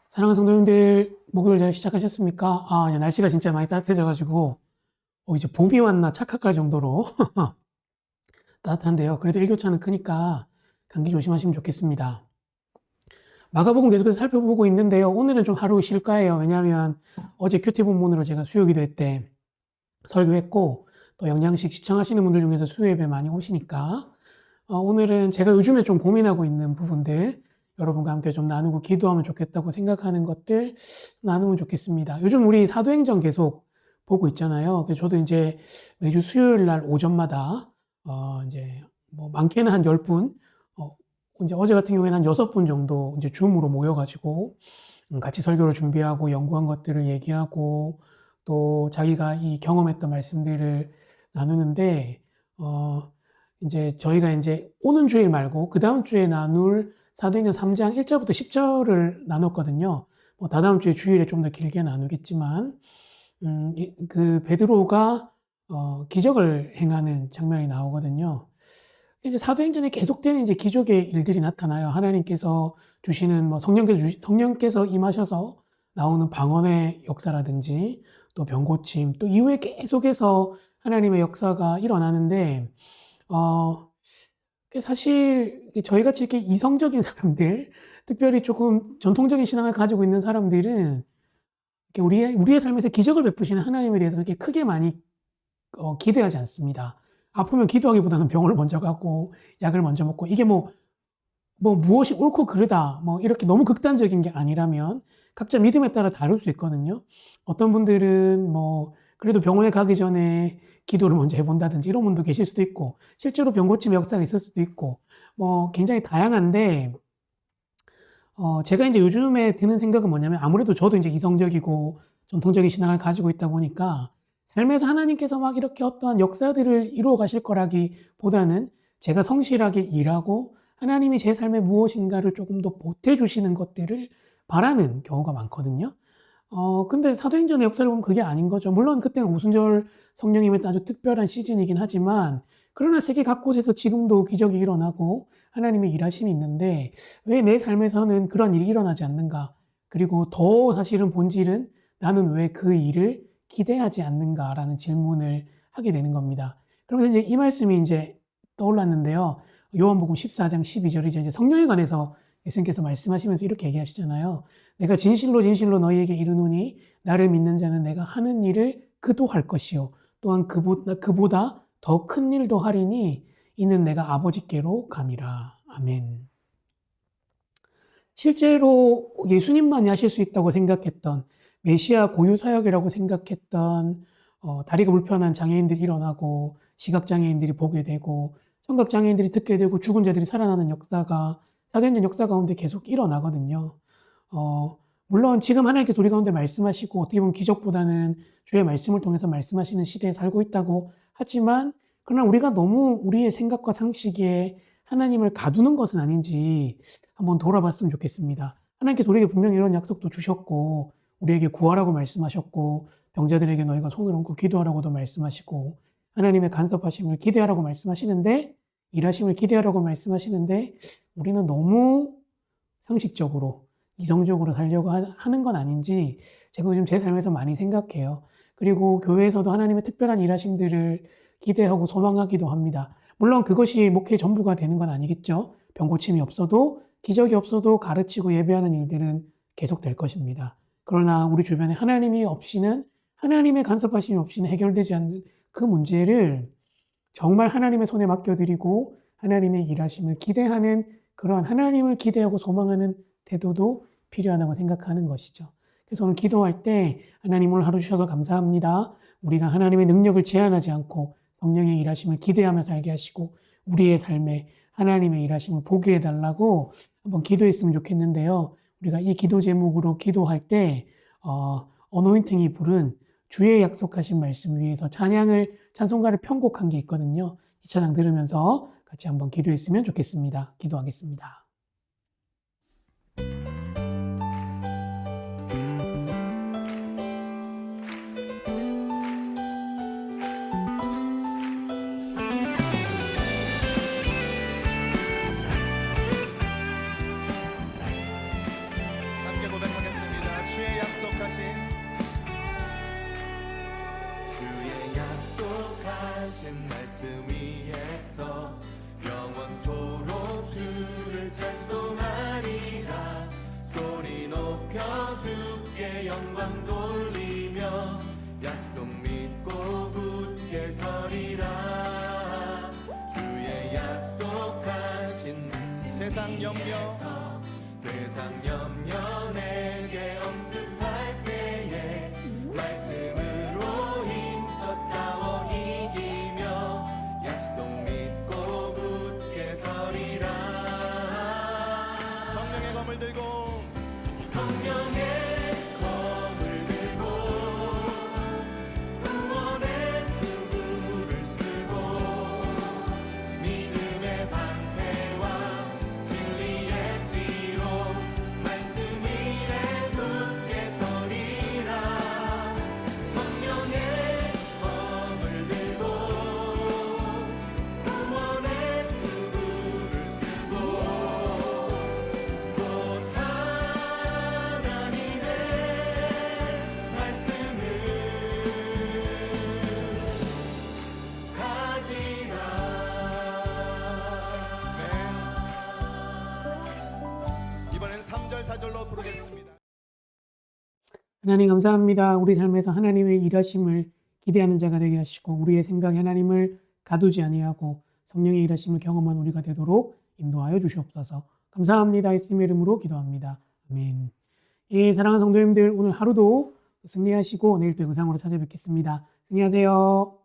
사랑하는 성도님들, 목요일 잘 시작하셨습니까? 예, 날씨가 진짜 많이 따뜻해져가지고, 이제 봄이 왔나 착각할 정도로 따뜻한데요. 그래도 일교차는 크니까 감기 조심하시면 좋겠습니다. 마가복음 계속해서 살펴보고 있는데요. 오늘은 좀 하루 쉴까해요. 왜냐하면 어제 큐티 본문으로 제가 수요기도 때 설교했고, 또 영양식 시청하시는 분들 중에서 수요 예배 많이 오시니까, 오늘은 제가 요즘에 좀 고민하고 있는 부분들, 여러분과 함께 좀 나누고 기도하면 좋겠다고 생각하는 것들 나누면 좋겠습니다. 요즘 우리 사도행전 계속 보고 있잖아요. 그래서 저도 이제 매주 수요일 날 오전마다, 이제 뭐 많게는 한 10분, 이제 어제 같은 경우에는 한 6분 정도 이제 줌으로 모여가지고 같이 설교를 준비하고 연구한 것들을 얘기하고 또 자기가 이 경험했던 말씀들을 나누는데, 이제 저희가 이제 오는 주일 말고 그 다음 주에 나눌 사도행전 3장 1절부터 10절을 나눴거든요. 뭐 다다음 주에 주일에 좀 더 길게 나누겠지만, 그 베드로가 기적을 행하는 장면이 나오거든요. 이제 사도행전에 계속되는 이제 기적의 일들이 나타나요. 하나님께서 주시는 뭐 성령께서 임하셔서 나오는 방언의 역사라든지 또 병고침, 또 이후에 계속해서 하나님의 역사가 일어나는데, 사실 저희 같이 이렇게 이성적인 사람들, 특별히 조금 전통적인 신앙을 가지고 있는 사람들은 이렇게 우리의 삶에서 기적을 베푸시는 하나님에 대해서 그렇게 크게 많이 기대하지 않습니다. 아프면 기도하기보다는 병원을 먼저 가고 약을 먼저 먹고, 이게 뭐 무엇이 옳고 그르다 뭐 이렇게 너무 극단적인 게 아니라면 각자 믿음에 따라 다를 수 있거든요. 어떤 분들은 뭐 그래도 병원에 가기 전에 기도를 먼저 해본다든지 이런 분도 계실 수도 있고, 실제로 병 고침 역사가 있을 수도 있고, 뭐 굉장히 다양한데, 제가 이제 요즘에 드는 생각은 뭐냐면, 아무래도 저도 이제 이성적이고 전통적인 신앙을 가지고 있다 보니까 삶에서 하나님께서 막 이렇게 어떠한 역사들을 이루어 가실 거라기보다는 제가 성실하게 일하고 하나님이 제 삶에 무엇인가를 조금 더 보태주시는 것들을 바라는 경우가 많거든요. 근데 사도행전의 역사를 보면 그게 아닌 거죠. 물론 그때는 오순절 성령님의 아주 특별한 시즌이긴 하지만, 그러나 세계 각곳에서 지금도 기적이 일어나고 하나님의 일하심이 있는데 왜 내 삶에서는 그런 일이 일어나지 않는가? 그리고 더 사실은 본질은 나는 왜 그 일을 기대하지 않는가라는 질문을 하게 되는 겁니다. 그러면서 이제 이 말씀이 이제 떠올랐는데요. 요한복음 14장 12절이죠. 이제 성령에 관해서 예수님께서 말씀하시면서 이렇게 얘기하시잖아요. 내가 진실로 진실로 너희에게 이르노니 나를 믿는 자는 내가 하는 일을 그도 할 것이요 또한 그보다 더 큰 일도 하리니 이는 내가 아버지께로 감이라. 아멘. 실제로 예수님만이 하실 수 있다고 생각했던, 메시아 고유 사역이라고 생각했던 다리가 불편한 장애인들이 일어나고 시각장애인들이 보게 되고 청각장애인들이 듣게 되고 죽은 자들이 살아나는 역사가 사도행전 역사 가운데 계속 일어나거든요. 물론 지금 하나님께서 우리 가운데 말씀하시고 어떻게 보면 기적보다는 주의 말씀을 통해서 말씀하시는 시대에 살고 있다고 하지만, 그러나 우리가 너무 우리의 생각과 상식에 하나님을 가두는 것은 아닌지 한번 돌아봤으면 좋겠습니다. 하나님께서 우리에게 분명히 이런 약속도 주셨고 우리에게 구하라고 말씀하셨고 병자들에게 너희가 손을 얹고 기도하라고도 말씀하시고 하나님의 간섭하심을 기대하라고 말씀하시는데, 일하심을 기대하라고 말씀하시는데 우리는 너무 상식적으로 이성적으로 살려고 하는 건 아닌지 제가 요즘 제 삶에서 많이 생각해요. 그리고 교회에서도 하나님의 특별한 일하심들을 기대하고 소망하기도 합니다. 물론 그것이 목회의 전부가 되는 건 아니겠죠. 병고침이 없어도 기적이 없어도 가르치고 예배하는 일들은 계속 될 것입니다. 그러나 우리 주변에 하나님이 없이는, 하나님의 간섭하심이 없이는 해결되지 않는 그 문제를 정말 하나님의 손에 맡겨드리고 하나님의 일하심을 기대하는, 그러한 하나님을 기대하고 소망하는 태도도 필요하다고 생각하는 것이죠. 그래서 오늘 기도할 때 하나님 오늘 하루 주셔서 감사합니다. 우리가 하나님의 능력을 제한하지 않고 성령의 일하심을 기대하며 살게 하시고 우리의 삶에 하나님의 일하심을 보게 해달라고 한번 기도했으면 좋겠는데요. 우리가 이 기도 제목으로 기도할 때 어노인팅이 부른 주의 약속하신 말씀 위에서 찬송가를 편곡한 게 있거든요. 이 찬양 들으면서 같이 한번 기도했으면 좋겠습니다. 기도하겠습니다. 함께 고백하겠습니다. 하신 말씀 위에서 영원토록 주를 찬송하리라. 소리 높여 주께 영광 돌리며 약속 믿고 굳게 서리라. 주의 약속하신 말씀 세상 염려 내게 엄습할 때에 말씀으로 힘써 싸워 이기며 약속 믿고 굳게 서리라. 성령의 검을 들고 구원의 투구를 쓰고 믿음의 방패와 진리의 띠로 말씀 위에 굳게 서리라. 성령의 검을 들고 구원의 투구를 쓰고 곧 하나님의 말씀을 가지라. 이번엔 3절 4절로 부르겠습니다. 하나님 감사합니다. 우리 삶에서 하나님의 일하심을 기대하는 자가 되게 하시고 우리의 생각이 하나님을 가두지 아니하고 성령의 일하심을 경험한 우리가 되도록 인도하여 주시옵소서. 감사합니다. 예수님의 이름으로 기도합니다. 아멘. 예, 사랑하는 성도님들, 오늘 하루도 승리하시고 내일 또 영상으로 찾아뵙겠습니다. 승리하세요.